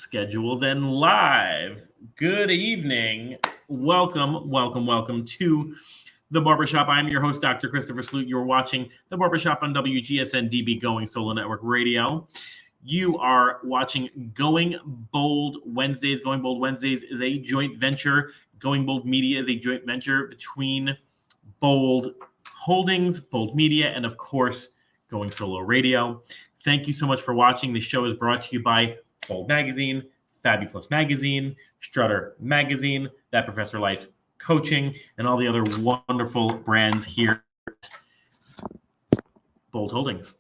scheduled and live. Good evening. Welcome to the Barbershop. I'm your host, Dr. Christopher Sloot. You're watching the Barbershop on WGSN-DB Going Solo Network Radio. You are watching Going Bold Wednesdays. Going Bold Wednesdays is a joint venture. Going Bold Media is a joint venture between Bold Holdings, Bold Media, and of course, Going Solo Radio. Thank you so much for watching. The show is brought to you by Bold Magazine, Fabulous Magazine, Strutter Magazine, That Professor Life Coaching, and all the other wonderful brands here at Bold Holdings.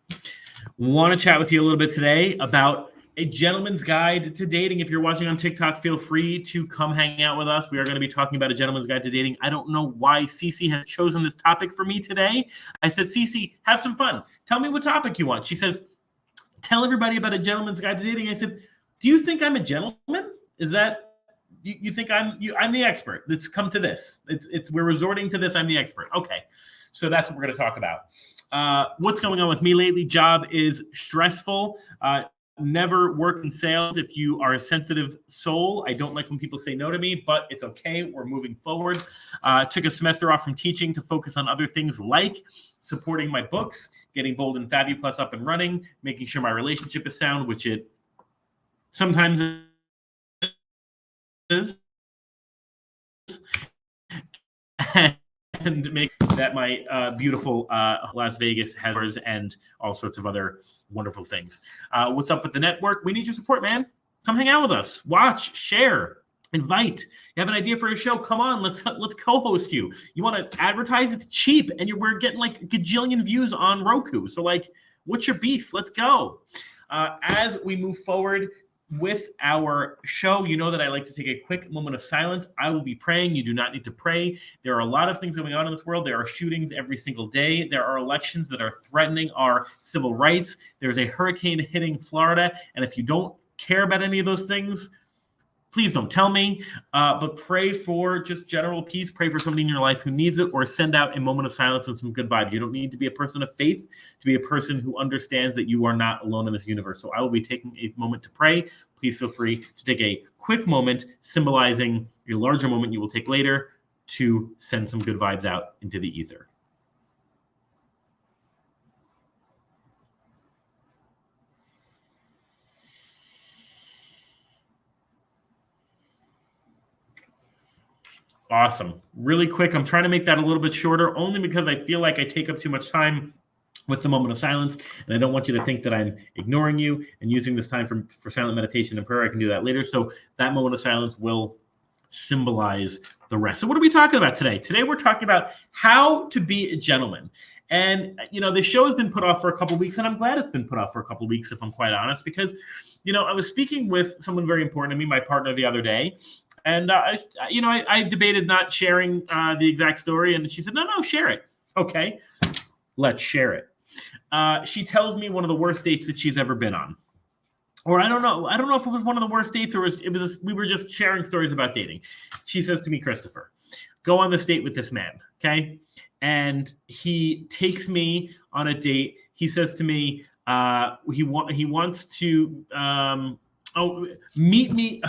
Want to chat with you a little bit today about a gentleman's guide to dating. If you're watching on TikTok, feel free to come hang out with us. We are going to be talking about a gentleman's guide to dating. I don't know why Cece has chosen this topic for me today. I said, Cece, have some fun. Tell me what topic you want. She says, tell everybody about a gentleman's guide to dating. I said, do you think I'm a gentleman? Is that you think I'm the expert? Let's come to this. We're resorting to this. I'm the expert. Okay, so that's what we're going to talk about. What's going on with me lately? Job is stressful. Never work in sales if you are a sensitive soul. I don't like when people say no to me, but it's okay. We're moving forward. Took a semester off from teaching to focus on other things like supporting my books, getting Bold and Fabu Plus up and running, making sure my relationship is sound, which it sometimes is, and make that my beautiful Las Vegas has and all sorts of other wonderful things. What's up with the network? We need your support, man. Come hang out with us. Watch, share, invite. You have an idea for a show? Come on, let's co-host you. You want to advertise? It's cheap, and we're getting like a gajillion views on Roku. So like, what's your beef? Let's go. As we move forward with our show, you know that I like to take a quick moment of silence. I will be praying. You do not need to pray. There are a lot of things going on in this world. There are shootings every single day. There are elections that are threatening our civil rights. There's a hurricane hitting Florida. And if you don't care about any of those things, please don't tell me, but pray for just general peace. Pray for somebody in your life who needs it, or send out a moment of silence and some good vibes. You don't need to be a person of faith to be a person who understands that you are not alone in this universe. So I will be taking a moment to pray. Please feel free to take a quick moment, symbolizing a larger moment you will take later, to send some good vibes out into the ether. Awesome. Really quick. I'm trying to make that a little bit shorter, only because I feel like I take up too much time with the moment of silence, and I don't want you to think that I'm ignoring you and using this time for silent meditation and prayer. I can do that later. So that moment of silence will symbolize the rest. So what are we talking about today? Today we're talking about how to be a gentleman. And, you know, the show has been put off for a couple of weeks, and I'm glad it's been put off for a couple of weeks, if I'm quite honest, because, you know, I was speaking with someone very important to me, my partner, the other day. And, I debated not sharing the exact story. And she said, no, share it. Okay, let's share it. She tells me one of the worst dates that she's ever been on. Or I don't know if it was one of the worst dates, or we were just sharing stories about dating. She says to me, Christopher, go on this date with this man, okay? And he takes me on a date. He says to me, he wants to... meet me.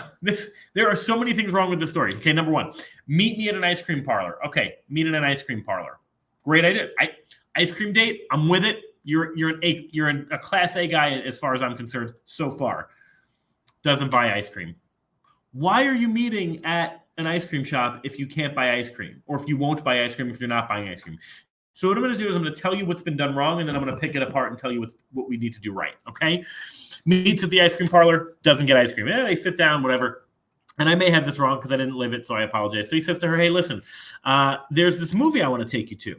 There are so many things wrong with this story. Okay, number one, meet me at an ice cream parlor. Okay, meet at an ice cream parlor. Great idea. Ice cream date. I'm with it. You're a class A guy as far as I'm concerned so far. Doesn't buy ice cream. Why are you meeting at an ice cream shop if you can't buy ice cream, or if you won't buy ice cream if you're not buying ice cream? So what I'm going to do is I'm going to tell you what's been done wrong, and then I'm going to pick it apart and tell you what we need to do right, okay? Meets at the ice cream parlor, doesn't get ice cream. They sit down, whatever. And I may have this wrong because I didn't live it, so I apologize. So he says to her, hey, listen, there's this movie I want to take you to.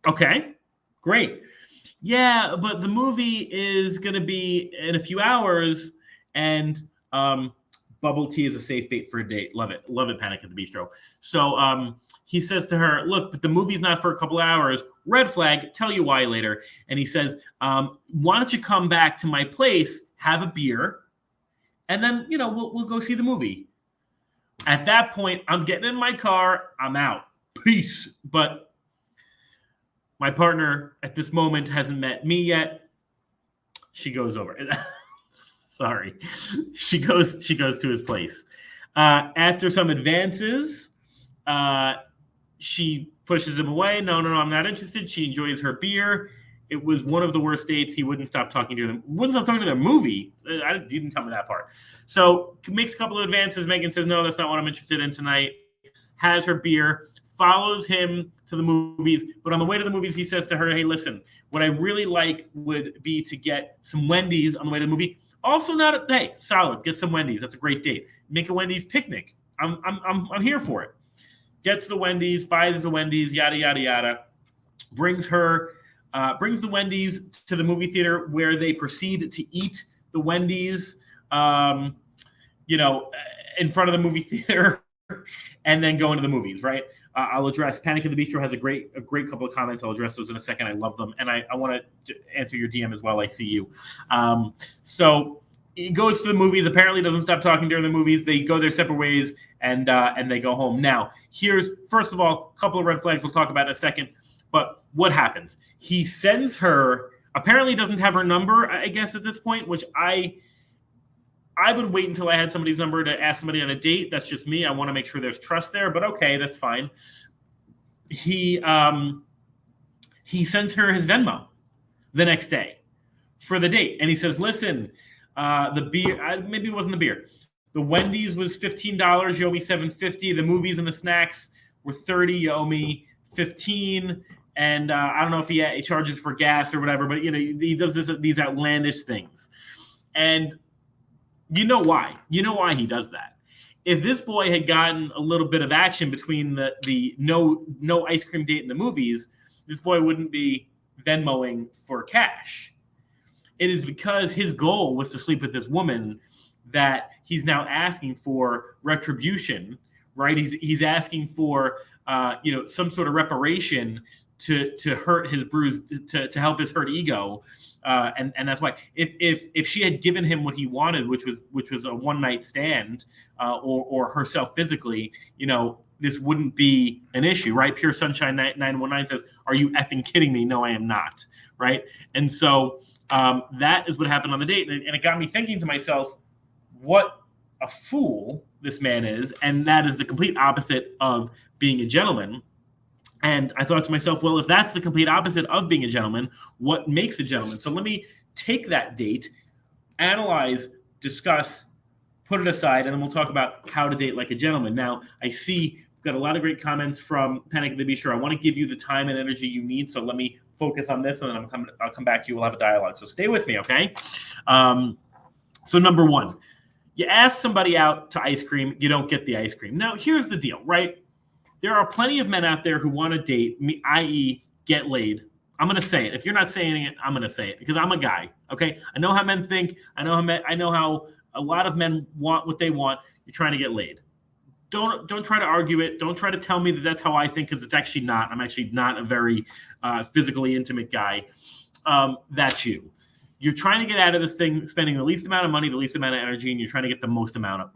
Okay, great. Yeah, but the movie is going to be in a few hours, and bubble tea is a safe bait for a date. Love it. Love it, Panic at the Bistro. So he says to her, look, but the movie's not for a couple of hours. Red flag, tell you why later. And he says, why don't you come back to my place, have a beer, and then, we'll go see the movie. At that point, I'm getting in my car. I'm out. Peace. But my partner at this moment hasn't met me yet. She goes over. Sorry. She goes to his place. After some advances, she pushes him away. No, I'm not interested. She enjoys her beer. It was one of the worst dates. He wouldn't stop talking to them. Wouldn't stop talking to their movie. I didn't tell me that part. So makes a couple of advances. Megan says, no, that's not what I'm interested in tonight. Has her beer, follows him to the movies. But on the way to the movies, he says to her, hey, listen, what I really like would be to get some Wendy's on the way to the movie. Also hey, solid. Get some Wendy's. That's a great date. Make a Wendy's picnic. I'm here for it. Gets the Wendy's, buys the Wendy's, yada, yada, yada. Brings the Wendy's to the movie theater where they proceed to eat the Wendy's, in front of the movie theater and then go into the movies, right? I'll address Panic at the Bistro has a great couple of comments. I'll address those in a second. I love them. And I want to answer your DM as well. I see you. So he goes to the movies, apparently doesn't stop talking during the movies. They go their separate ways and they go home. Now, here's, first of all, a couple of red flags we'll talk about in a second. But what happens? He sends her, apparently doesn't have her number, I guess, at this point, which I would wait until I had somebody's number to ask somebody on a date. That's just me. I want to make sure there's trust there, but okay, that's fine. He sends her his Venmo the next day for the date. And he says, listen, the beer, maybe it wasn't the beer. The Wendy's was $15. You owe me $7.50. The movies and the snacks were $30. You owe me $15. And I don't know if he charges for gas or whatever, but he does these outlandish things. And you know why? You know why he does that. If this boy had gotten a little bit of action between the no ice cream date in the movies, this boy wouldn't be Venmoing for cash. It is because his goal was to sleep with this woman that he's now asking for retribution, right? He's asking for some sort of reparation to hurt his bruised, to help his hurt ego. And that's why if she had given him what he wanted, which was a one night stand, or herself physically, this wouldn't be an issue, right? Pure Sunshine 919 says, "Are you effing kidding me? No, I am not." Right, and so that is what happened on the date, and it got me thinking to myself, what a fool this man is, and that is the complete opposite of being a gentleman. And I thought to myself, well, if that's the complete opposite of being a gentleman, what makes a gentleman? So let me take that date, analyze, discuss, put it aside, and then we'll talk about how to date like a gentleman. Now, I see we've got a lot of great comments from Panic at the Bistro. I want to give you the time and energy you need, so let me focus on this, and then I'll come back to you. We'll have a dialogue. So stay with me, okay? So number one, you ask somebody out to ice cream, you don't get the ice cream. Now, here's the deal, right? There are plenty of men out there who want to date, i.e. get laid. I'm going to say it. If you're not saying it, I'm going to say it because I'm a guy, okay? I know how men think. I know how a lot of men want what they want. You're trying to get laid. Don't try to argue it. Don't try to tell me that that's how I think, because it's actually not. I'm actually not a very physically intimate guy. That's you. You're trying to get out of this thing, spending the least amount of money, the least amount of energy, and you're trying to get the most amount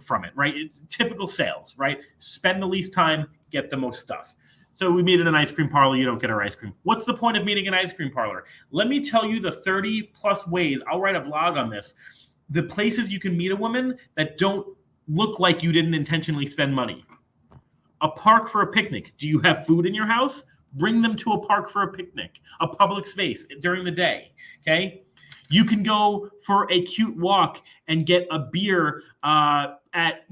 from it, right? Typical sales, right? Spend the least time, get the most stuff. So we meet at an ice cream parlor, you don't get our ice cream. What's the point of meeting an ice cream parlor? Let me tell you the 30 plus ways, I'll write a blog on this, the places you can meet a woman that don't look like you didn't intentionally spend money. A park for a picnic. Do you have food in your house? Bring them to a park for a picnic, a public space during the day, okay? You can go for a cute walk and get a beer at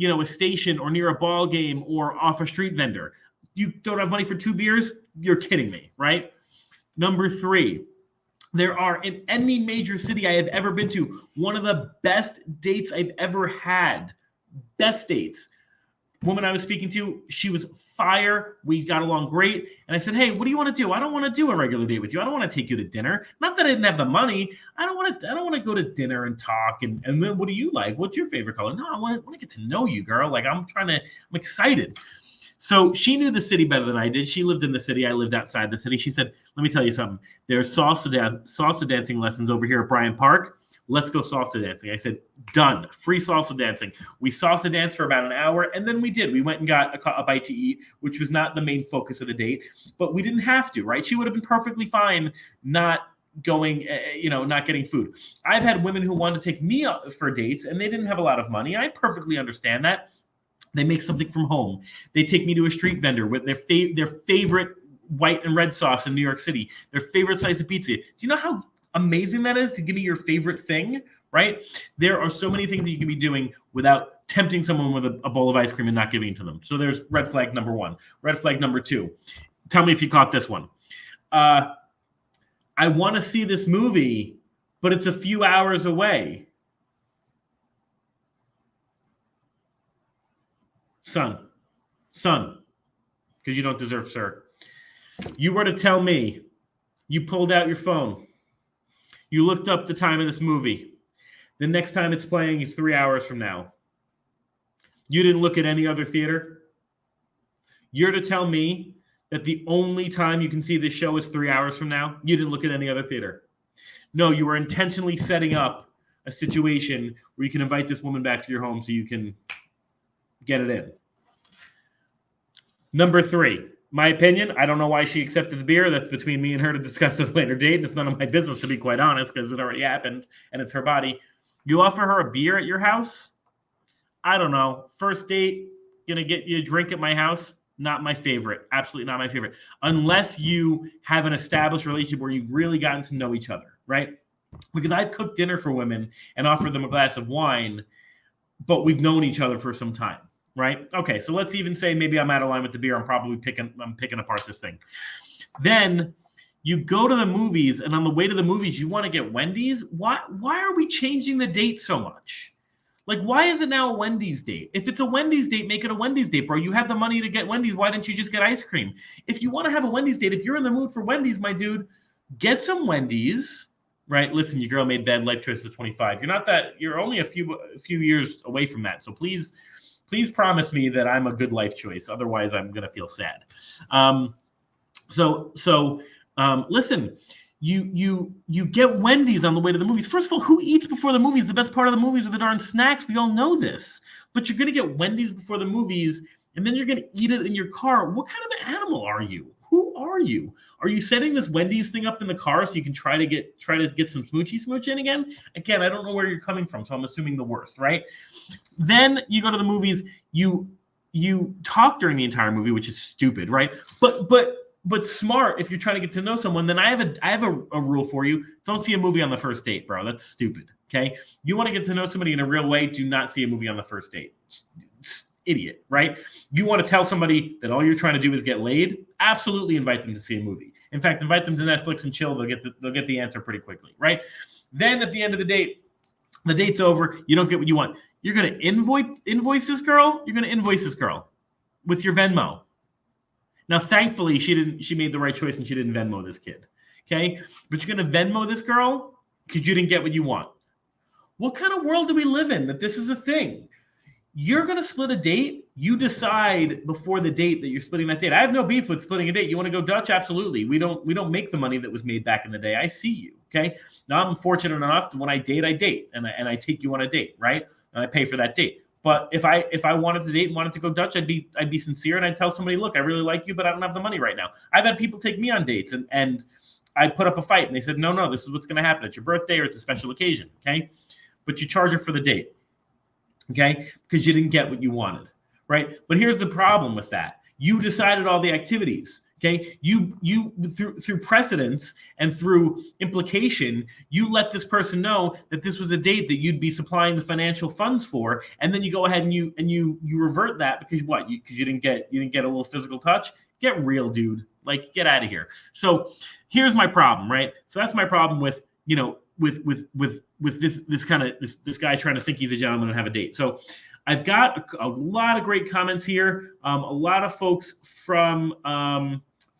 a station or near a ball game or off a street vendor. You don't have money for 2 beers? You're kidding me, right? Number 3, there are in any major city I have ever been to, one of the best dates I've ever had. Best dates. Woman I was speaking to, she was fire. We got along great. And I said, hey, what do you want to do? I don't want to do a regular date with you. I don't want to take you to dinner. Not that I didn't have the money. I don't want to go to dinner and talk. And then what do you like? What's your favorite color? No, I want to get to know you, girl. Like I'm excited. So she knew the city better than I did. She lived in the city. I lived outside the city. She said, let me tell you something. There's salsa dancing lessons over here at Bryant Park. Let's go salsa dancing. I said, done. Free salsa dancing. We salsa danced for about an hour, and then we did. We went and got a bite to eat, which was not the main focus of the date, but we didn't have to, right? She would have been perfectly fine not going, not getting food. I've had women who wanted to take me out for dates and they didn't have a lot of money. I perfectly understand that. They make something from home. They take me to a street vendor with their favorite white and red sauce in New York City, their favorite slice of pizza. Do you know how amazing that is to give me your favorite thing, right? There are so many things that you can be doing without tempting someone with a bowl of ice cream and not giving it to them. So there's red flag number one. Red flag number two. Tell me if you caught this one. I want to see this movie, but it's a few hours away. Son, because you don't deserve sir. You were to tell me you pulled out your phone, you looked up the time of this movie, the next time it's playing is 3 hours from now. You didn't look at any other theater. You're to tell me that the only time you can see this show is 3 hours from now. You didn't look at any other theater. No, you were intentionally setting up a situation where you can invite this woman back to your home so you can get it in. Number three, my opinion, I don't know why she accepted the beer. That's between me and her to discuss at a later date. And it's none of my business, to be quite honest, because it already happened and it's her body. You offer her a beer at your house? I don't know. First date, gonna get you a drink at my house? Not my favorite. Absolutely not my favorite. Unless you have an established relationship where you've really gotten to know each other, right? Because I've cooked dinner for women and offered them a glass of wine, but we've known each other for some time, right? Okay, so let's even say maybe I'm out of line with the beer. I'm picking apart this thing. Then you go to the movies, and on the way to the movies, you want to get Wendy's? Why are we changing the date so much? Like, why is it now a Wendy's date? If it's a Wendy's date, make it a Wendy's date, bro. You have the money to get Wendy's. Why didn't you just get ice cream? If you want to have a Wendy's date, if you're in the mood for Wendy's, my dude, get some Wendy's, right? Listen, your girl made bad life choices at 25. You're only a few years away from that. So please promise me that I'm a good life choice. Otherwise, I'm going to feel sad. Listen, you get Wendy's on the way to the movies. First of all, who eats before the movies? The best part of the movies are the darn snacks. We all know this. But you're going to get Wendy's before the movies, and then you're going to eat it in your car. What kind of animal are you? Who are you? Are you setting this Wendy's thing up in the car so you can try to get some smoochy smooch in again? Again, I don't know where you're coming from, so I'm assuming the worst, right? Then you go to the movies, you talk during the entire movie, which is stupid, right? But smart if you're trying to get to know someone. Then I have a rule for you. Don't see a movie on the first date, bro. That's stupid. Okay? You want to get to know somebody in a real way, do not see a movie on the first date. Idiot, right? You want to tell somebody that all you're trying to do is get laid? Absolutely invite them to see a movie. In fact, invite them to Netflix and chill. They'll get the answer pretty quickly, right? Then at the end of the date, the date's over. You don't get what you want. You're going to invoice this girl? You're going to invoice this girl with your Venmo. Now, thankfully, she made the right choice and she didn't Venmo this kid, okay? But you're going to Venmo this girl because you didn't get what you want. What kind of world do we live in that this is a thing? You're going to split a date. You decide before the date that you're splitting that date. I have no beef with splitting a date. You want to go Dutch? Absolutely. We don't make the money that was made back in the day. I see you, okay? Now, I'm fortunate enough that when I date, and I take you on a date, right? And I pay for that date. But if I wanted to date and wanted to go Dutch, I'd be sincere and I'd tell somebody, look, I really like you, but I don't have the money right now. I've had people take me on dates and I put up a fight and they said, no, this is what's going to happen. It's your birthday or it's a special occasion, okay? But you charge her for the date, okay? Because you didn't get what you wanted, right? But here's the problem with that. You decided all the activities. Okay, you through precedence and through implication, you let this person know that this was a date that you'd be supplying the financial funds for, and then you go ahead and you revert that because what? Because you didn't get a little physical touch. Get real, dude. Like, get out of here. So here's my problem, right? So that's my problem with this guy trying to think he's a gentleman and have a date. So I've got a lot of great comments here. A lot of folks from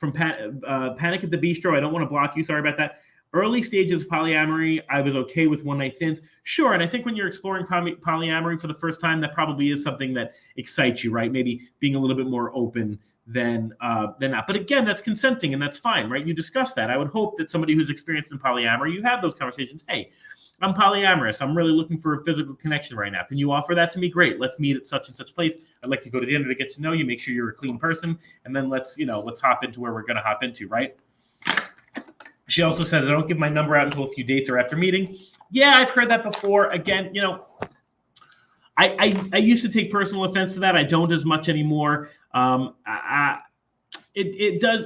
Panic at the Bistro. I don't want to block you. Sorry about that. Early stages of polyamory, I was okay with one-night stands. Sure, and I think when you're exploring polyamory for the first time, that probably is something that excites you, right? Maybe being a little bit more open than not. But again, that's consenting, and that's fine, right? You discuss that. I would hope that somebody who's experienced in polyamory, you have those conversations. Hey, I'm polyamorous. I'm really looking for a physical connection right now. Can you offer that to me? Great. Let's meet at such and such place. I'd like to go to dinner to get to know you, make sure you're a clean person, and then let's hop into where we're going to hop into, right? She also says, I don't give my number out until a few dates or after meeting. Yeah, I've heard that before. Again, I used to take personal offense to that. I don't as much anymore. It does.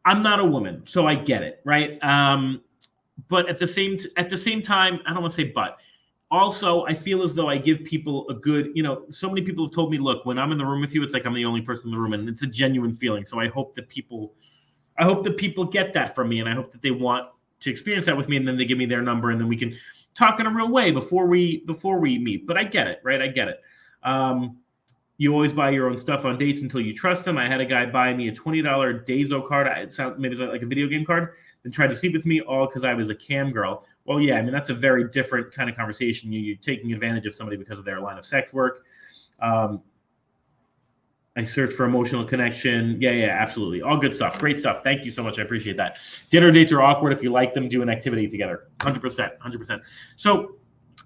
I'm not a woman, so I get it, right? But at the same time, I don't want to say but. Also, I feel as though I give people a good, so many people have told me, look, when I'm in the room with you, it's like I'm the only person in the room, and it's a genuine feeling. So I hope that people get that from me, and I hope that they want to experience that with me, and then they give me their number, and then we can talk in a real way before we meet. But I get it, right? I get it. You always buy your own stuff on dates until you trust them. I had a guy buy me a $20 Dazo card. Maybe it's like a video game card, and tried to sleep with me all because I was a cam girl. Well, yeah, I mean, that's a very different kind of conversation. You're taking advantage of somebody because of their line of sex work. I search for emotional connection. Yeah, absolutely. All good stuff. Great stuff. Thank you so much. I appreciate that. Dinner dates are awkward. If you like them, do an activity together. 100%. So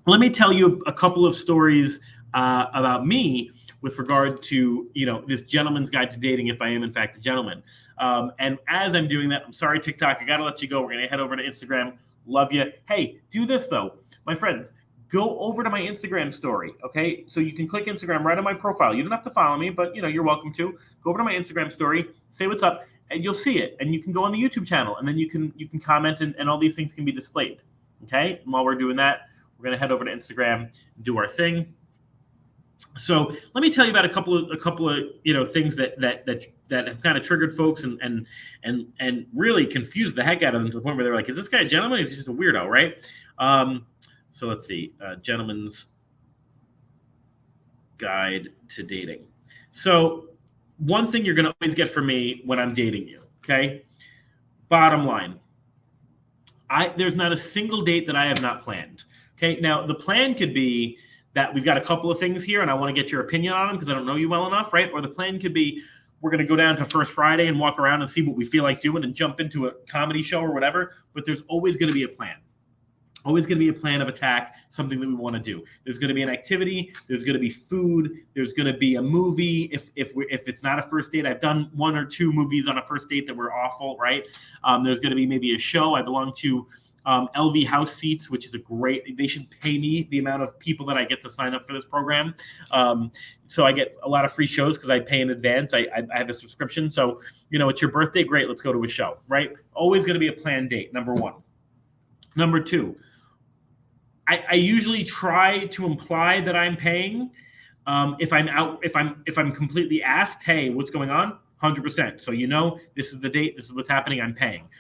let me tell you a couple of stories about me with regard to, this gentleman's guide to dating, if I am in fact a gentleman. And as I'm doing that, I'm sorry, TikTok, I got to let you go. We're going to head over to Instagram. Love you. Hey, do this though. My friends, go over to my Instagram story, okay? So you can click Instagram right on my profile. You don't have to follow me, but you're welcome to. Go over to my Instagram story, say what's up, and you'll see it. And you can go on the YouTube channel, and then you can comment, and all these things can be displayed, okay? And while we're doing that, we're going to head over to Instagram and do our thing. So let me tell you about a couple of things that have kind of triggered folks and really confused the heck out of them to the point where they're like, is this guy a gentleman? Or is he just a weirdo, right? So let's see, gentleman's guide to dating. So one thing you're going to always get from me when I'm dating you, okay? Bottom line, there's not a single date that I have not planned. Okay, now the plan could be that we've got a couple of things here and I want to get your opinion on them because I don't know you well enough, right? Or the plan could be we're going to go down to First Friday and walk around and see what we feel like doing and jump into a comedy show or whatever. But there's always going to be a plan. Always going to be a plan of attack, something that we want to do. There's going to be an activity. There's going to be food. There's going to be a movie. If it's not a first date, I've done 1 or 2 movies on a first date that were awful, right? There's going to be maybe a show. I belong to LV House Seats, which is they should pay me the amount of people that I get to sign up for this program. So I get a lot of free shows because I pay in advance. I have a subscription. So, it's your birthday. Great. Let's go to a show, right? Always going to be a planned date. Number 1. Number 2, I usually try to imply that I'm paying. If I'm completely asked, hey, what's going on? 100%. So, this is the date. This is what's happening. I'm paying.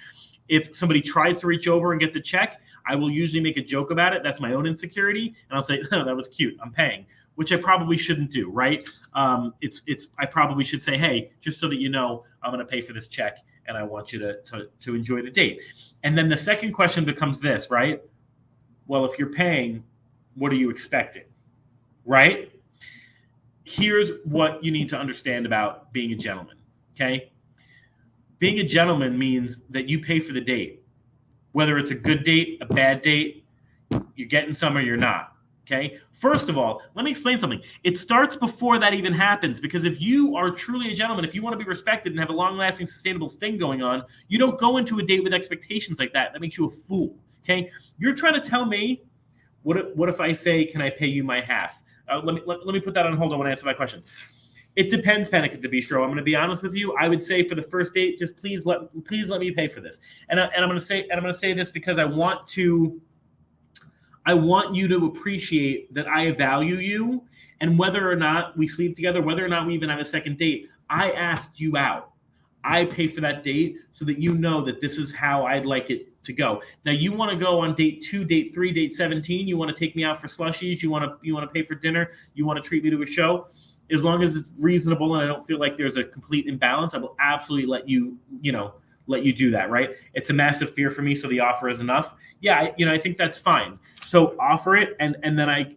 If somebody tries to reach over and get the check, I will usually make a joke about it. That's my own insecurity. And I'll say, oh, that was cute. I'm paying, which I probably shouldn't do, right? I probably should say, hey, just so that you know, I'm going to pay for this check and I want you to enjoy the date. And then the second question becomes this, right? Well, if you're paying, what are you expecting, right? Here's what you need to understand about being a gentleman, okay? Being a gentleman means that you pay for the date, whether it's a good date, a bad date, you're getting some or you're not, okay? First of all, let me explain something. It starts before that even happens, because if you are truly a gentleman, if you want to be respected and have a long-lasting, sustainable thing going on, you don't go into a date with expectations like that. That makes you a fool, okay? You're trying to tell me, what if I say, can I pay you my half? Let me put that on hold. I want to answer that question. It depends, Panic at the Bistro. I'm going to be honest with you. I would say for the first date, just please let me pay for this. And I'm going to say this because I want you to appreciate that I value you, and whether or not we sleep together, whether or not we even have a second date, I asked you out. I pay for that date so that you know that this is how I'd like it to go. Now, you want to go on date 2, date 3, date 17. You want to take me out for slushies. You want to pay for dinner. You want to treat me to a show. As long as it's reasonable and I don't feel like there's a complete imbalance, I will absolutely let you do that, right? It's a massive fear for me, so the offer is enough. Yeah, I think that's fine. So offer it, and then I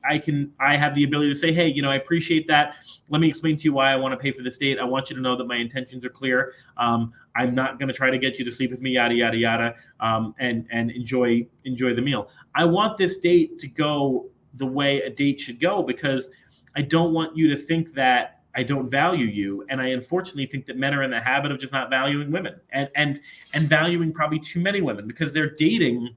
have the ability to say, hey, I appreciate that. Let me explain to you why I want to pay for this date. I want you to know that my intentions are clear. I'm not going to try to get you to sleep with me, yada yada yada, and enjoy the meal. I want this date to go the way a date should go, because I don't want you to think that I don't value you. And I unfortunately think that men are in the habit of just not valuing women and valuing probably too many women because they're dating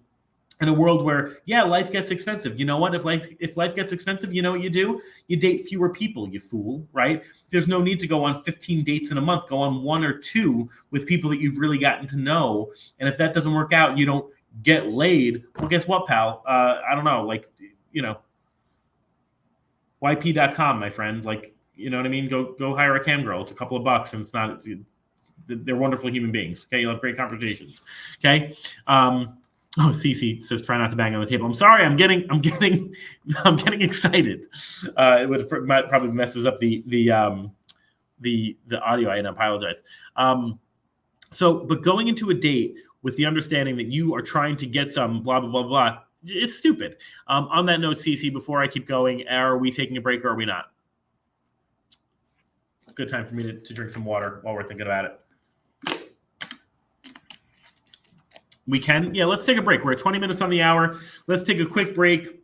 in a world where, yeah, life gets expensive. You know what? If life gets expensive, you know what you do? You date fewer people, you fool, right? There's no need to go on 15 dates in a month. Go on 1 or 2 with people that you've really gotten to know. And if that doesn't work out, you don't get laid. Well, guess what, pal? I don't know, YP.com, my friend. You know what I mean? Go hire a cam girl. It's a couple of bucks, and it's not. They're wonderful human beings. Okay, you'll have great conversations. Okay. Oh, Cece says try not to bang on the table. I'm sorry. I'm getting excited. It probably messes up the audio. I apologize. But going into a date with the understanding that you are trying to get some blah blah blah blah, it's stupid. On that note, Cece, before I keep going, are we taking a break or are we not? Good time for me to drink some water while we're thinking about it. We can. Yeah, let's take a break. We're at 20 minutes on the hour. Let's take a quick break.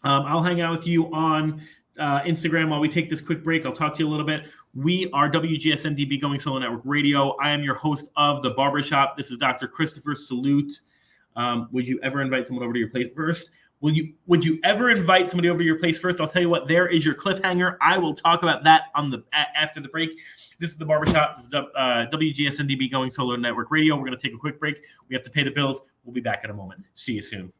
I'll hang out with you on Instagram while we take this quick break. I'll talk to you a little bit. We are WGSN-DB Going Solo Network Radio. I am your host of The Barber Shop. This is Dr. Christopher Salute. Would you ever invite someone over to your place first? Would you ever invite somebody over to your place first? I'll tell you what, there is your cliffhanger. I will talk about that after the break. This is The Barbershop. This is WGSN-DB Going Solo Network Radio. We're going to take a quick break. We have to pay the bills. We'll be back in a moment. See you soon.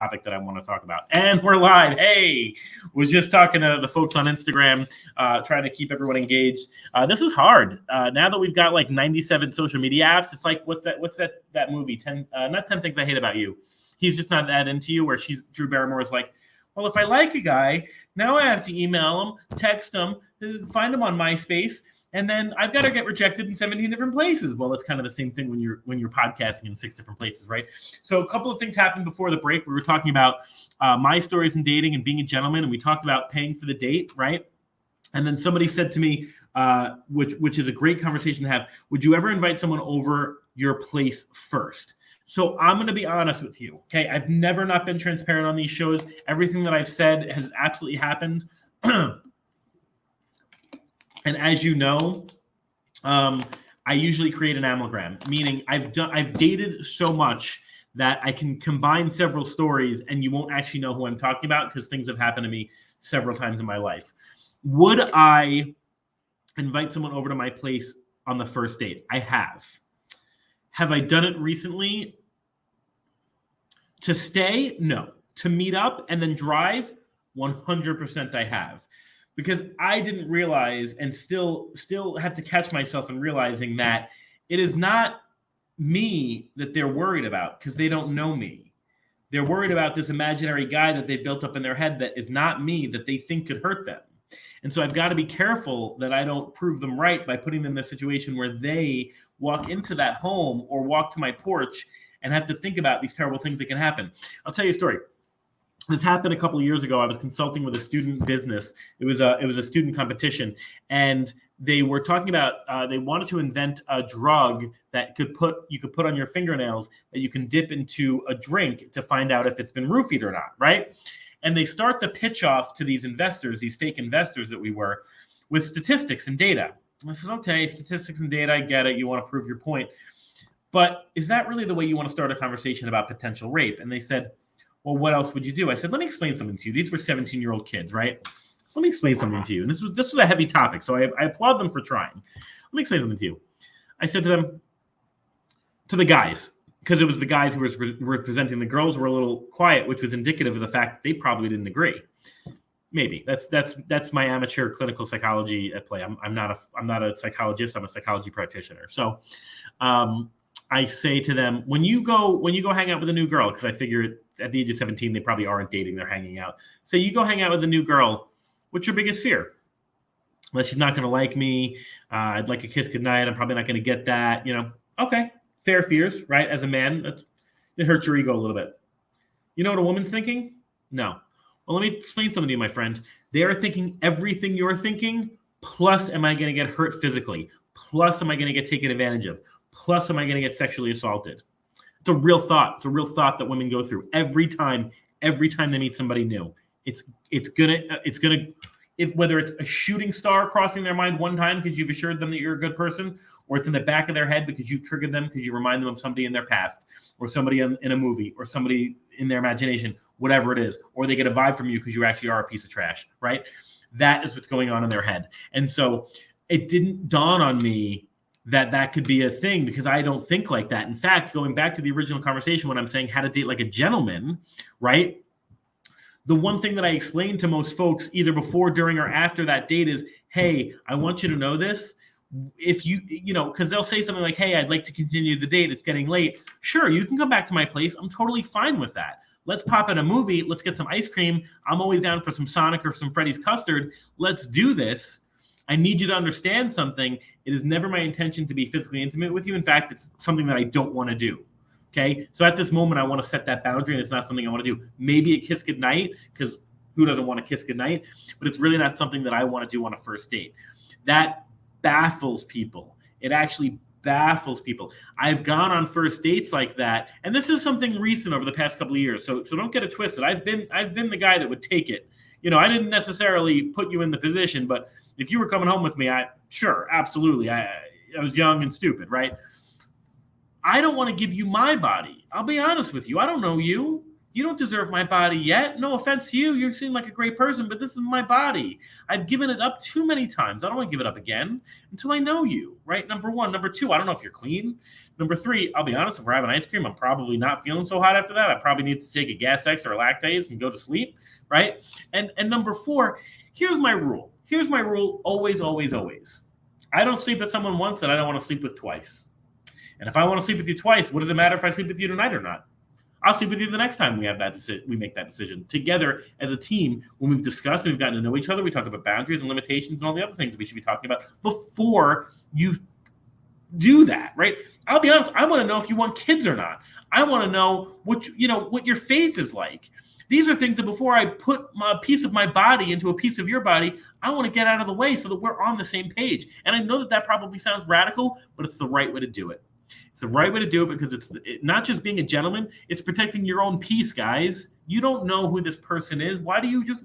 Topic that I want to talk about. And we're live. Hey, was just talking to the folks on Instagram, trying to keep everyone engaged. This is hard. Now that we've got like 97 social media apps, it's like, what's that movie? Not 10 Things I Hate About You. He's just not that into you, where Drew Barrymore is like, well, if I like a guy, now I have to email him, text him, find him on MySpace, and then I've got to get rejected in 17 different places. Well, it's kind of the same thing when you're podcasting in 6 different places, right? So a couple of things happened before the break. We were talking about my stories in dating and being a gentleman, and we talked about paying for the date, right? And then somebody said to me, which is a great conversation to have, would you ever invite someone over your place first? So I'm going to be honest with you, okay? I've never not been transparent on these shows. Everything that I've said has absolutely happened. And as you know, I usually create an amalgam, meaning I've dated so much that I can combine several stories and you won't actually know who I'm talking about because things have happened to me several times in my life. Would I invite someone over to my place on the first date? I have. Have I done it recently? To stay? No. To meet up and then drive? 100% I have. Because I didn't realize and still have to catch myself in realizing that it is not me that they're worried about because they don't know me. They're worried about this imaginary guy that they built up in their head that is not me, that they think could hurt them. And so I've got to be careful that I don't prove them right by putting them in a situation where they walk into that home or walk to my porch and have to think about these terrible things that can happen. I'll tell you a story. This happened a couple of years ago. I was consulting with a student business. It was a student competition, and they were talking about they wanted to invent a drug that you could put on your fingernails that you can dip into a drink to find out if it's been roofied or not, right? And they start the pitch off to these investors, these fake investors that we were, with statistics and data. I said, okay, statistics and data, I get it. You want to prove your point. But is that really the way you want to start a conversation about potential rape? And they said, well, what else would you do? I said, let me explain something to you. These were 17-year-old kids, right? So let me explain something to you. And this was a heavy topic, so I applaud them for trying. Let me explain something to you. I said to them, to the guys, because it was the guys who were representing the girls were a little quiet, which was indicative of the fact that they probably didn't agree. Maybe that's my amateur clinical psychology at play. I'm not a psychologist. I'm a psychology practitioner. So I say to them, when you go hang out with a new girl, because I figure at the age of 17 they probably aren't dating, they're hanging out. So you go hang out with a new girl. What's your biggest fear? Well, she's not going to like me. I'd like a kiss goodnight. I'm probably not going to get that. Okay, fair fears, right? As a man, it hurts your ego a little bit. You know what a woman's thinking? No. Well, let me explain something to you, my friend. They are thinking everything you're thinking, plus am I going to get hurt physically? Plus am I going to get taken advantage of? Plus am I going to get sexually assaulted? It's a real thought. It's a real thought that women go through every time they meet somebody new. It's gonna if whether it's a shooting star crossing their mind one time because you've assured them that you're a good person, or it's in the back of their head because you've triggered them because you remind them of somebody in their past, or somebody in a movie, or somebody in their imagination, whatever it is, or they get a vibe from you because you actually are a piece of trash, right? That is what's going on in their head. And so it didn't dawn on me that could be a thing because I don't think like that. In fact, going back to the original conversation when I'm saying how to date like a gentleman, right? The one thing that I explain to most folks either before, during, or after that date is, hey, I want you to know this. If because they'll say something like, hey, I'd like to continue the date. It's getting late. Sure, you can come back to my place. I'm totally fine with that. Let's pop in a movie. Let's get some ice cream. I'm always down for some Sonic or some Freddy's custard. Let's do this. I need you to understand something. It is never my intention to be physically intimate with you. In fact, it's something that I don't want to do. Okay, so at this moment, I want to set that boundary, and it's not something I want to do. Maybe a kiss goodnight, because who doesn't want to kiss goodnight? But it's really not something that I want to do on a first date. That baffles people. It actually baffles people. I've gone on first dates like that, and this is something recent over the past couple of years. So don't get it twisted. I've been the guy that would take it. I didn't necessarily put you in the position, but if you were coming home with me, sure, absolutely. I was young and stupid, right? I don't want to give you my body. I'll be honest with you. I don't know you. You don't deserve my body yet. No offense to you. You seem like a great person, but this is my body. I've given it up too many times. I don't want to give it up again until I know you, right? Number one. Number two, I don't know if you're clean. Number three, I'll be honest, if we're having ice cream, I'm probably not feeling so hot after that. I probably need to take a Gas X or a lactase and go to sleep, right? And number four, here's my rule. Here's my rule, always, always, always. I don't sleep with someone once and I don't want to sleep with twice. And if I want to sleep with you twice, what does it matter if I sleep with you tonight or not? I'll sleep with you the next time we make that decision together as a team. When we've discussed, we've gotten to know each other. We talk about boundaries and limitations and all the other things we should be talking about before you do that, right? I'll be honest. I want to know if you want kids or not. I want to know what your faith is like. These are things that before I put a piece of my body into a piece of your body, I want to get out of the way so that we're on the same page. And I know that probably sounds radical, but it's the right way to do it. It's the right way to do it because it's not just being a gentleman. It's protecting your own peace, guys. You don't know who this person is. Why do you just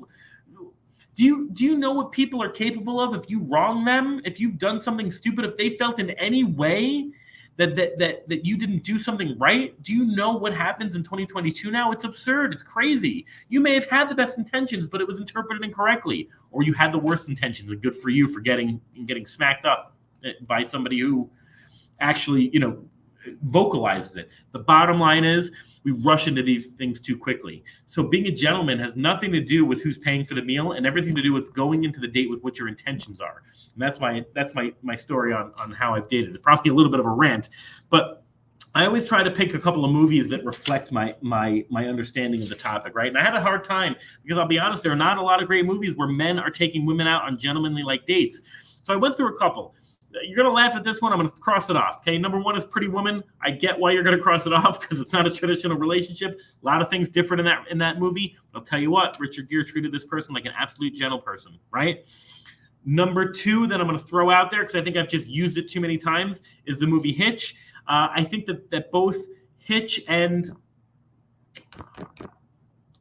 – do you know what people are capable of if you wrong them, if you've done something stupid, if they felt in any way that you didn't do something right? Do you know what happens in 2022 now? It's absurd. It's crazy. You may have had the best intentions, but it was interpreted incorrectly. Or you had the worst intentions, and good for you for getting smacked up by somebody who actually, vocalizes it. The bottom line is we rush into these things too quickly. So being a gentleman has nothing to do with who's paying for the meal and everything to do with going into the date with what your intentions are. And that's my story on how I've dated. It's probably a little bit of a rant, but I always try to pick a couple of movies that reflect my understanding of the topic, right? And I had a hard time because I'll be honest, there are not a lot of great movies where men are taking women out on gentlemanly like dates. So I went through a couple. You're going to laugh at this one. I'm going to cross it off. Okay. Number one is Pretty Woman. I get why you're going to cross it off because it's not a traditional relationship. A lot of things different in that movie. But I'll tell you what, Richard Gere treated this person like an absolute gentle person, right? Number two that I'm going to throw out there because I think I've just used it too many times is the movie Hitch. I think that both Hitch and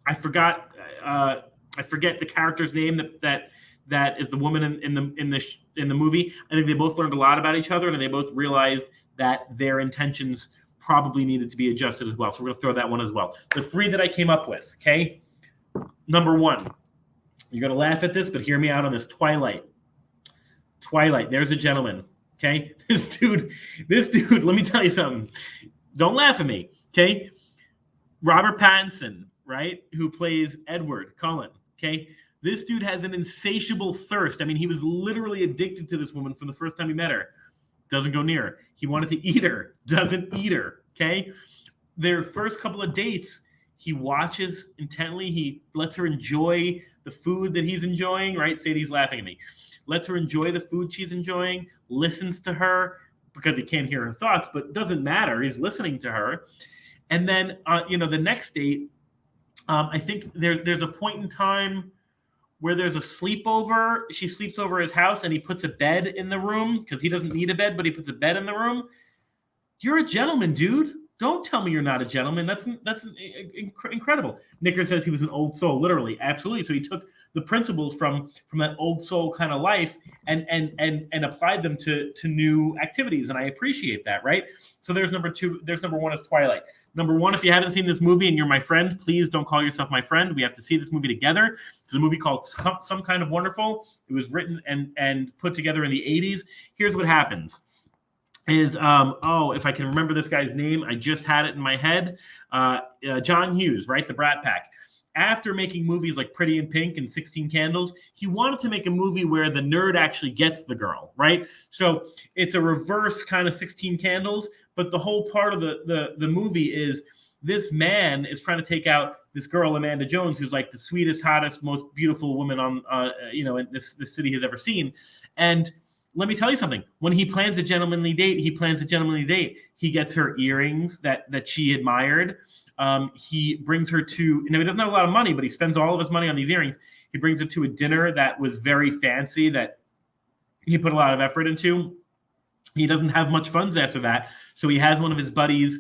I forgot I forget the character's name that is the woman in the movie. I think they both learned a lot about each other, and they both realized that their intentions probably needed to be adjusted as well. So we're going to throw that one as well. The 3 that I came up with, okay? Number 1, you're going to laugh at this, but hear me out on this. Twilight. There's a gentleman, okay? This dude, let me tell you something. Don't laugh at me, okay? Robert Pattinson, right, who plays Edward Cullen, okay? This dude has an insatiable thirst. I mean, he was literally addicted to this woman from the first time he met her. Doesn't go near her. He wanted to eat her. Doesn't eat her, okay? Their first couple of dates, he watches intently. He lets her enjoy the food that he's enjoying, right? Sadie's laughing at me. Lets her enjoy the food she's enjoying, listens to her because he can't hear her thoughts, but doesn't matter. He's listening to her. And then, the next date, I think there's a point in time where there's a sleepover. She sleeps over his house, and he puts a bed in the room because he doesn't need a bed, but he puts a bed in the room. You're a gentleman, dude. Don't tell me you're not a gentleman. That's incredible. Nicker says he was an old soul, literally, absolutely. So he took the principles from that old soul kind of life and applied them to new activities, and I appreciate that, right? So there's number 2. There's number 1 is Twilight. Number 1, if you haven't seen this movie and you're my friend, please don't call yourself my friend. We have to see this movie together. It's a movie called Some Kind of Wonderful. It was written and put together in the 80s. Here's what happens. If I can remember this guy's name, I just had it in my head. John Hughes, right? The Brat Pack. After making movies like Pretty in Pink and 16 Candles, he wanted to make a movie where the nerd actually gets the girl, right? So it's a reverse kind of 16 Candles, but the whole part of the movie is this man is trying to take out this girl, Amanda Jones, who's like the sweetest, hottest, most beautiful woman on, in this city has ever seen. And let me tell you something. When he plans a gentlemanly date, He gets her earrings that she admired. He brings her to, he doesn't have a lot of money, but he spends all of his money on these earrings. He brings her to a dinner that was very fancy, that he put a lot of effort into. He doesn't have much funds after that. So he has one of his buddies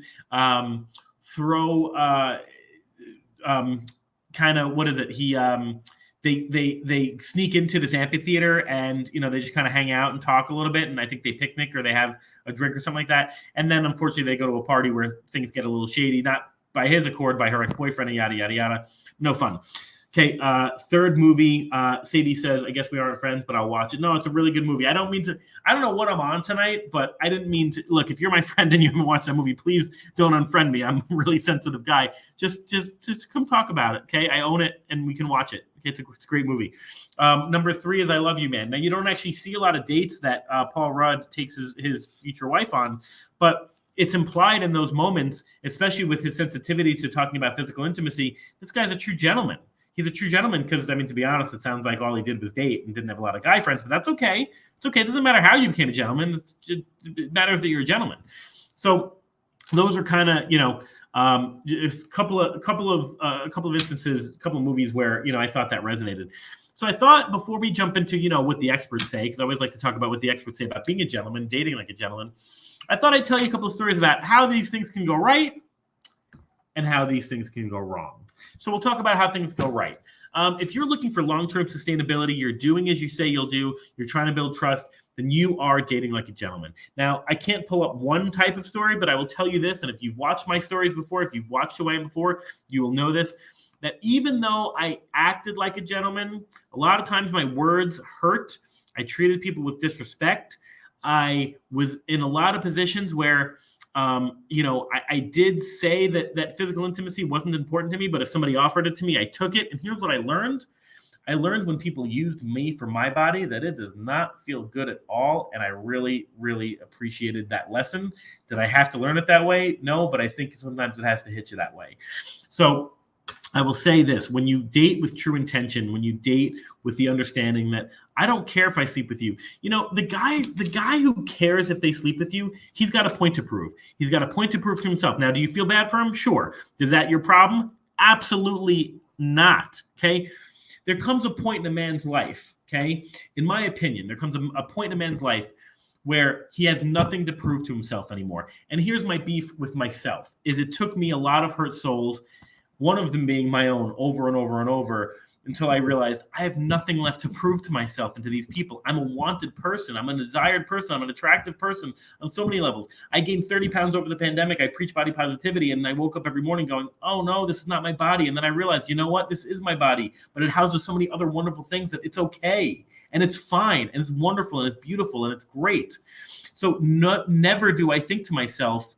they sneak into this amphitheater, and they just kind of hang out and talk a little bit, and I think they picnic or they have a drink or something like that. And then unfortunately they go to a party where things get a little shady, not by his accord, by her ex-boyfriend, and yada yada yada. No fun. Okay, third movie. Sadie says, I guess we aren't friends, but I'll watch it. No, it's a really good movie. I don't know what I'm on tonight, but I didn't mean to. Look, if you're my friend and you haven't watched that movie, please don't unfriend me. I'm a really sensitive guy. Just come talk about it, okay? I own it, and we can watch it. Okay, it's a great movie. Number 3 is I Love You, Man. Now, you don't actually see a lot of dates that Paul Rudd takes his future wife on, but it's implied in those moments, especially with his sensitivity to talking about physical intimacy. This guy's a true gentleman. He's a true gentleman because, to be honest, it sounds like all he did was date and didn't have a lot of guy friends, but that's okay. It's okay. It doesn't matter how you became a gentleman. It matters that you're a gentleman. So those are kind of, just a couple of instances, a couple of movies where, I thought that resonated. So I thought before we jump into, what the experts say, because I always like to talk about what the experts say about being a gentleman, dating like a gentleman, I thought I'd tell you a couple of stories about how these things can go right and how these things can go wrong. So we'll talk about how things go right. If you're looking for long-term sustainability, you're doing as you say you'll do, you're trying to build trust, then you are dating like a gentleman. Now, I can't pull up one type of story, but I will tell you this, and if you've watched my stories before, if you've watched Joanne before, you will know this, that even though I acted like a gentleman, a lot of times my words hurt. I treated people with disrespect. I was in a lot of positions where I did say that physical intimacy wasn't important to me, but if somebody offered it to me, I took it. And here's what I learned. I learned when people used me for my body that it does not feel good at all. And I really, really appreciated that lesson. Did I have to learn it that way? No, but I think sometimes it has to hit you that way. So I will say this, when you date with true intention, when you date with the understanding that I don't care if I sleep with you, the guy who cares if they sleep with you, he's got a point to prove. He's got a point to prove to himself. Now, do you feel bad for him? Sure. Is that your problem? Absolutely not. Okay. There comes a point in a man's life. Okay. In my opinion, there comes a point in a man's life where he has nothing to prove to himself anymore. And here's my beef with myself is it took me a lot of hurt souls, one of them being my own, over and over and over, until I realized I have nothing left to prove to myself and to these people. I'm a wanted person. I'm a desired person. I'm an attractive person on so many levels. I gained 30 pounds over the pandemic. I preach body positivity, and I woke up every morning going, oh no, this is not my body. And then I realized, you know what? This is my body, but it houses so many other wonderful things that it's okay, and it's fine, and it's wonderful, and it's beautiful, and it's great. So never do I think to myself,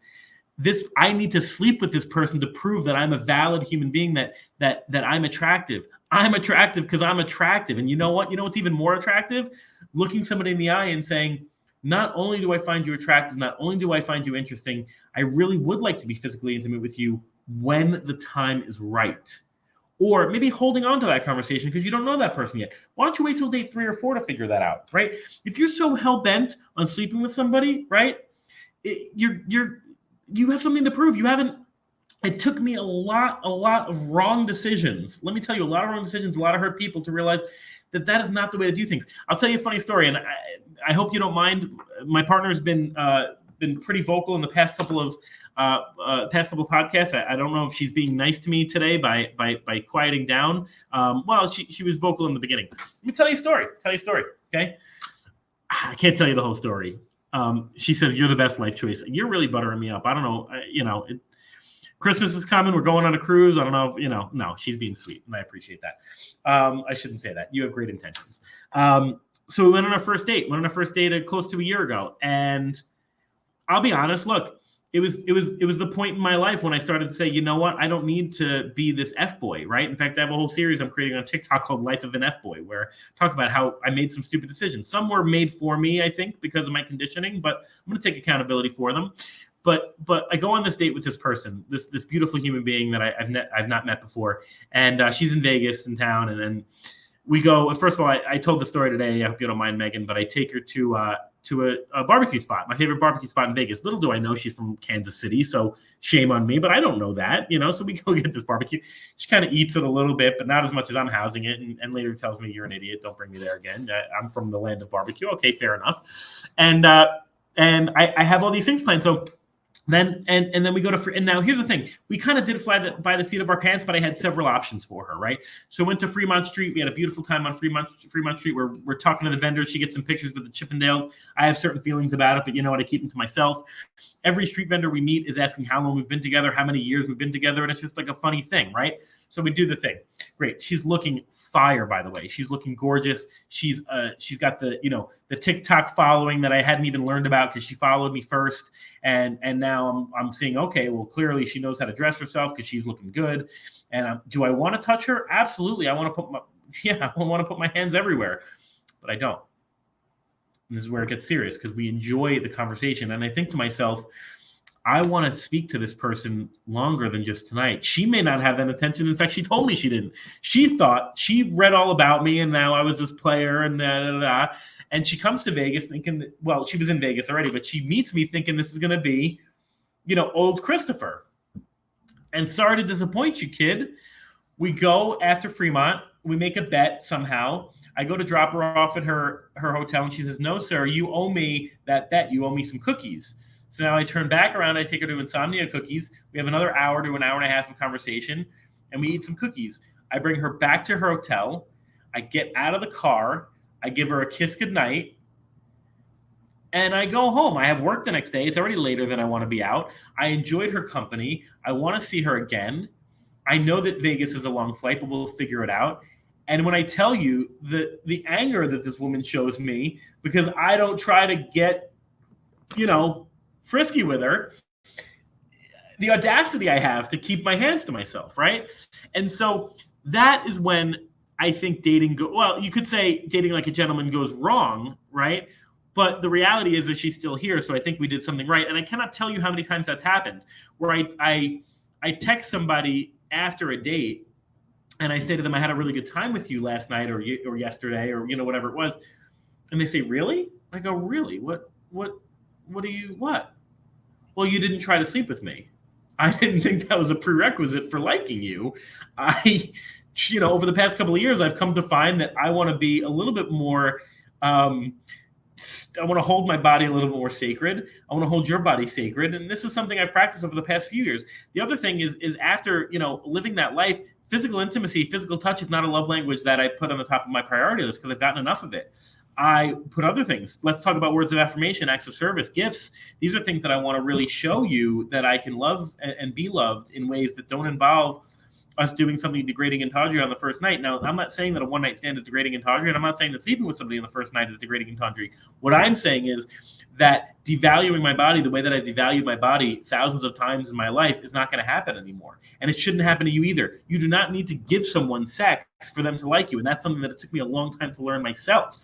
I need to sleep with this person to prove that I'm a valid human being, that I'm attractive. I'm attractive because I'm attractive. And you know what? You know what's even more attractive? Looking somebody in the eye and saying, not only do I find you attractive, not only do I find you interesting, I really would like to be physically intimate with you when the time is right. Or maybe holding on to that conversation because you don't know that person yet. Why don't you wait till date 3 or 4 to figure that out, right? If you're so hell-bent on sleeping with somebody, right, you have something to prove. You haven't. It took me a lot of wrong decisions. Let me tell you, a lot of wrong decisions, a lot of hurt people to realize that is not the way to do things. I'll tell you a funny story, and I hope you don't mind. My partner's been pretty vocal in the past couple of podcasts. I don't know if she's being nice to me today by quieting down. Well, she was vocal in the beginning. Let me tell you a story. Okay, I can't tell you the whole story. She says, you're the best life choice. You're really buttering me up. I don't know. Christmas is coming. We're going on a cruise. I don't know. No, she's being sweet, and I appreciate that. I shouldn't say that. You have great intentions. So we went on our first date. Close to a year ago, and I'll be honest. Look, it was the point in my life when I started to say, you know what? I don't need to be this F-boy, right? In fact, I have a whole series I'm creating on TikTok called Life of an F-boy, where I talk about how I made some stupid decisions. Some were made for me, I think, because of my conditioning, but I'm going to take accountability for them. But I go on this date with this person, this beautiful human being that I've not met before, and she's in Vegas in town, and then we go. First of all, I told the story today. I hope you don't mind, Megan, but I take her to a barbecue spot, my favorite barbecue spot in Vegas. Little do I know she's from Kansas City, so shame on me, but I don't know that, So we go get this barbecue. She kind of eats it a little bit, but not as much as I'm housing it, and later tells me, you're an idiot. Don't bring me there again. I'm from the land of barbecue. Okay, fair enough. And I have all these things planned. So then we go to and now here's the thing. We kind of did fly by the seat of our pants, but I had several options for her, right? So went to Fremont Street. We had a beautiful time on Fremont Street. We're talking to the vendors. She gets some pictures with the Chippendales. I have certain feelings about it, but you know what? I keep them to myself. Every street vendor we meet is asking how long we've been together, how many years we've been together, and it's just like a funny thing, right? So we do the thing. Great. She's looking fire, by the way. She's looking gorgeous. She's got the TikTok following that I hadn't even learned about because she followed me first, and now I'm seeing, okay, well, clearly she knows how to dress herself because she's looking good. And do I want to touch her? Absolutely. I want to put my hands everywhere, but I don't. And this is where it gets serious because we enjoy the conversation, and I think to myself, I want to speak to this person longer than just tonight. She may not have that intention. In fact, she told me she didn't. She thought she read all about me, and now I was this player, and And she comes to Vegas thinking, well, she was in Vegas already, but she meets me thinking this is going to be, old Christopher. And sorry to disappoint you, kid. We go after Fremont. We make a bet somehow. I go to drop her off at her hotel, and she says, no, sir, you owe me that bet. You owe me some cookies. So now I turn back around, I take her to Insomnia Cookies. We have another hour to an hour and a half of conversation, and we eat some cookies. I bring her back to her hotel. I get out of the car. I give her a kiss goodnight, and I go home. I have work the next day. It's already later than I want to be out. I enjoyed her company. I want to see her again. I know that Vegas is a long flight, but we'll figure it out. And when I tell you the anger that this woman shows me because I don't try to get, frisky with her, the audacity I have to keep my hands to myself, right? And so that is when I think dating you could say dating like a gentleman goes wrong, right? But the reality is that she's still here, so I think we did something right. And I cannot tell you how many times that's happened, where I text somebody after a date, and I say to them, I had a really good time with you last night or yesterday or whatever it was, and they say, really? I go, really? What do you what? Well, you didn't try to sleep with me. I didn't think that was a prerequisite for liking you. Over the past couple of years, I've come to find that I want to be a little bit more, I want to hold my body a little bit more sacred. I want to hold your body sacred. And this is something I've practiced over the past few years. The other thing is after, living that life, physical intimacy, physical touch is not a love language that I put on the top of my priority list because I've gotten enough of it. I put other things. Let's talk about words of affirmation, acts of service, gifts. These are things that I want to really show you that I can love and be loved in ways that don't involve us doing something degrading and tawdry on the first night. Now, I'm not saying that a one-night stand is degrading and tawdry, and I'm not saying that sleeping with somebody on the first night is degrading and tawdry. What I'm saying is that devaluing my body the way that I've devalued my body thousands of times in my life is not going to happen anymore. And it shouldn't happen to you either. You do not need to give someone sex for them to like you. And that's something that it took me a long time to learn myself.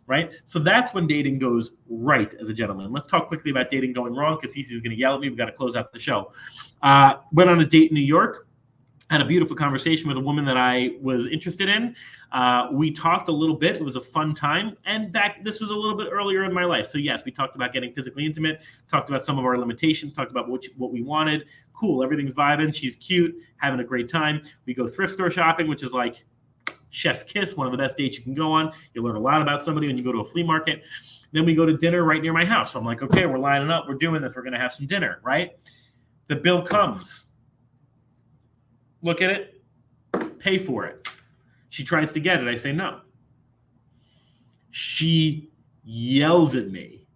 Right? So that's when dating goes right as a gentleman. Let's talk quickly about dating going wrong because Cece's going to yell at me. We've got to close out the show. Went on a date in New York. Had a beautiful conversation with a woman that I was interested in. We talked a little bit. It was a fun time. And this was a little bit earlier in my life. So yes, we talked about getting physically intimate, talked about some of our limitations, talked about what we wanted. Cool. Everything's vibing. She's cute, having a great time. We go thrift store shopping, which is like chef's kiss, one of the best dates you can go on. You learn a lot about somebody when you go to a flea market. Then we go to dinner right near my house. So I'm like, okay, we're lining up. We're doing this. We're going to have some dinner, right? The bill comes. Look at it. Pay for it. She tries to get it. I say no. She yells at me,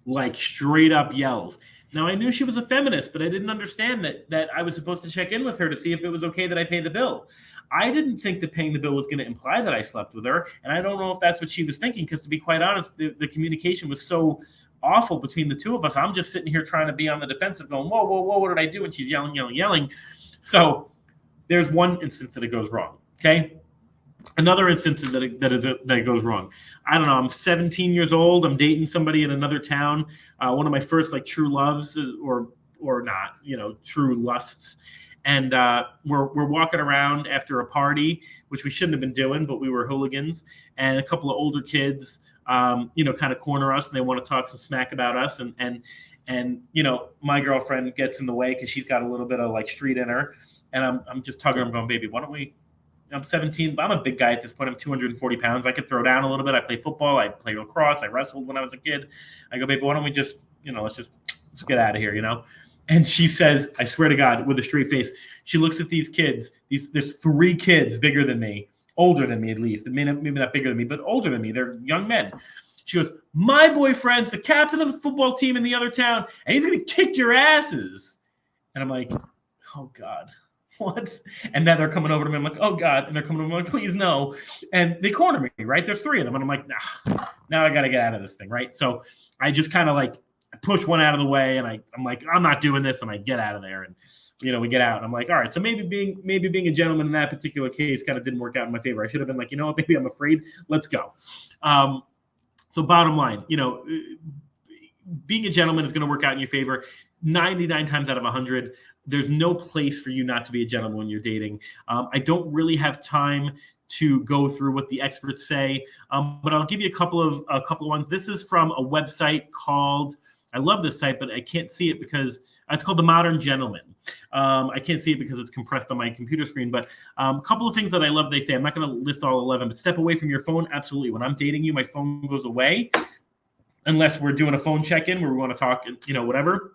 like straight up yells. Now, I knew she was a feminist, but I didn't understand that I was supposed to check in with her to see if it was okay that I pay the bill. I didn't think that paying the bill was going to imply that I slept with her, and I don't know if that's what she was thinking, because to be quite honest, the communication was so awful between the two of us. I'm just sitting here ttrying to be on the defensive going, whoa, whoa, whoa, what did I do? And she's yelling, yelling, yelling. So there's one instance that it goes wrong, okay? Another instance that it goes wrong. I don't know. I'm 17 years old. I'm dating somebody in another town. One of my first like true loves, or not, true lusts. And we're walking around after a party, which we shouldn't have been doing, but we were hooligans. And a couple of older kids, kind of corner us, and they want to talk some smack about us. And my girlfriend gets in the way because she's got a little bit of like street in her. And I'm just tugging her. I'm going, baby, why don't we? I'm 17, but I'm a big guy at this point. I'm 240 pounds. I could throw down a little bit. I play football. I play lacrosse. I wrestled when I was a kid. I go, baby, why don't we just, let's get out of here, And she says, I swear to God, with a straight face, she looks at these kids. There's 3 kids bigger than me, older than me at least. Maybe not bigger than me, but older than me. They're young men. She goes, my boyfriend's the captain of the football team in the other town, and he's going to kick your asses. And I'm like, oh, God. What? And now they're coming over to me. I'm like, oh, God. And they're coming over to me. I'm like, please, no. And they corner me, right? There's 3 of them. And I'm like, nah, now I got to get out of this thing, right? So I just kind of like push one out of the way, and I'm like, I'm not doing this. And I get out of there. And, we get out. And I'm like, all right, so maybe being a gentleman in that particular case kind of didn't work out in my favor. I should have been like, maybe I'm afraid. Let's go. So bottom line, being a gentleman is going to work out in your favor 99 times out of 100. There's no place for you not to be a gentleman when you're dating. I don't really have time to go through what the experts say, but I'll give you a couple of ones. This is from a website called, I love this site, but I can't see it because it's called The Modern Gentleman. I can't see it because it's compressed on my computer screen, but a couple of things that I love they say. I'm not going to list all 11, but step away from your phone. Absolutely. When I'm dating you, my phone goes away unless we're doing a phone check-in where we want to talk, whatever.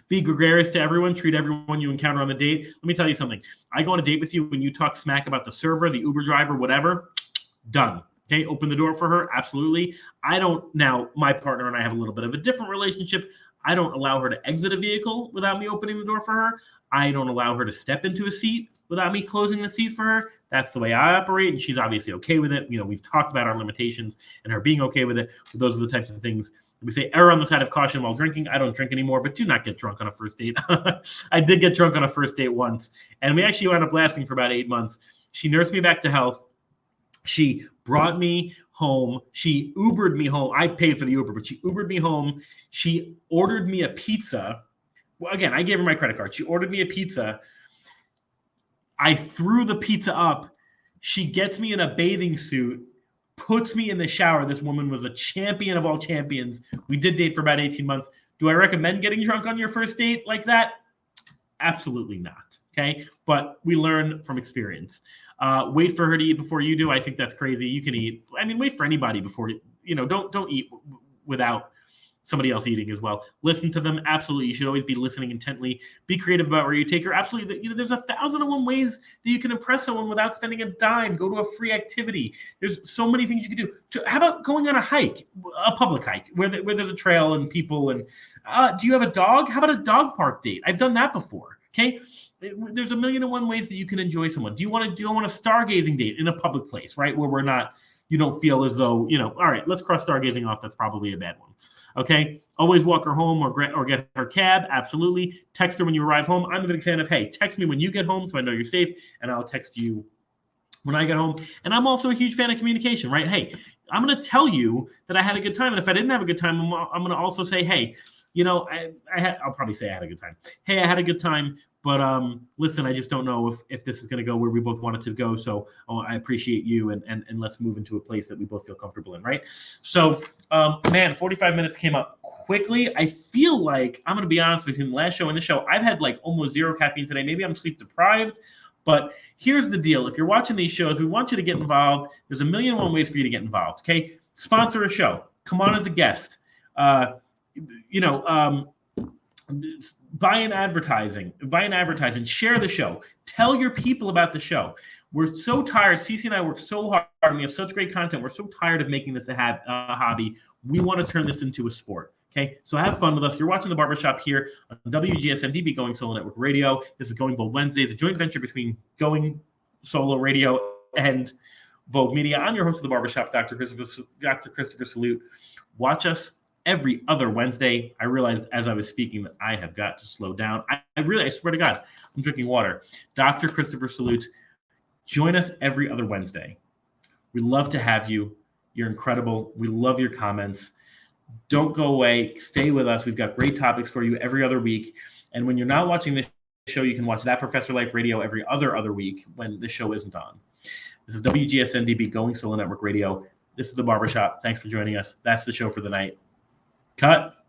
Be gregarious to everyone. Treat everyone you encounter on the date. Let me tell you something. I go on a date with you when you talk smack about the server, the Uber driver, whatever. Done. Okay, open the door for her. Absolutely. Now, my partner and I have a little bit of a different relationship. I don't allow her to exit a vehicle without me opening the door for her. I don't allow her to step into a seat without me closing the seat for her. That's the way I operate, and she's obviously okay with it. We've talked about our limitations and her being okay with it. But those are the types of things. We say err on the side of caution while drinking. I don't drink anymore, but do not get drunk on a first date. I did get drunk on a first date once, and we actually wound up lasting for about 8 months. She nursed me back to health. She brought me home. She Ubered me home. I paid for the Uber, but she Ubered me home. She ordered me a pizza. Well, again, I gave her my credit card. She ordered me a pizza. I threw the pizza up. She gets me in a bathing suit, puts me in the shower. This woman was a champion of all champions. We did date for about 18 months. Do I recommend getting drunk on your first date like that? Absolutely not. Okay. But we learn from experience. Wait for her to eat before you do. I think that's crazy. You can eat. Wait for anybody before, don't eat without somebody else eating as well. Listen to them. Absolutely. You should always be listening intently. Be creative about where you take her. Absolutely. There's 1,001 ways that you can impress someone without spending a dime. Go to a free activity. There's so many things you can do. How about going on a hike, a public hike where there's a trail and people, and do you have a dog? How about a dog park date? I've done that before. Okay. There's 1,001 ways that you can enjoy someone. Do you want a stargazing date in a public place, right? Where you don't feel as though, all right, let's cross stargazing off. That's probably a bad one. Okay. Always walk her home or get her cab. Absolutely. Text her when you arrive home. I'm a big fan of, hey, text me when you get home so I know you're safe, and I'll text you when I get home. And I'm also a huge fan of communication, right? Hey, I'm going to tell you that I had a good time. And if I didn't have a good time, I'm going to also say, hey, I'll probably say I had a good time. Hey, I had a good time. But listen, I just don't know if this is going to go where we both want it to go. So I appreciate you, and let's move into a place that we both feel comfortable in, right? So, 45 minutes came up quickly. I feel like, I'm going to be honest with you, the last show and this show, I've had like almost zero caffeine today. Maybe I'm sleep deprived. But here's the deal. If you're watching these shows, we want you to get involved. There's 1,001 ways for you to get involved, okay? Sponsor a show. Come on as a guest. Buy an advertising, share the show, tell your people about the show. We're so tired. Cece and I work so hard, and we have such great content. We're so tired of making this a hobby. We want to turn this into a sport. Okay, so have fun with us. You're watching the Barbershop here on WGSN-DB Going Solo Network Radio. This is Going Bold Wednesdays, a joint venture between Going Solo Radio and Vogue Media. I'm your host of the Barbershop, Dr. Christopher Salute. Watch us every other Wednesday. I realized as I was speaking that I have got to slow down. I swear to God, I'm drinking water. Dr. Christopher Salute. Join us every other Wednesday. We love to have you. You're incredible. We love your comments. Don't go away. Stay with us. We've got great topics for you every other week. And when you're not watching this show, you can watch That Professor Life Radio every other week when the show isn't on. This is WGSN-DB Going Solo Network Radio. This is the Barbershop. Thanks for joining us. That's the show for the night. Cut.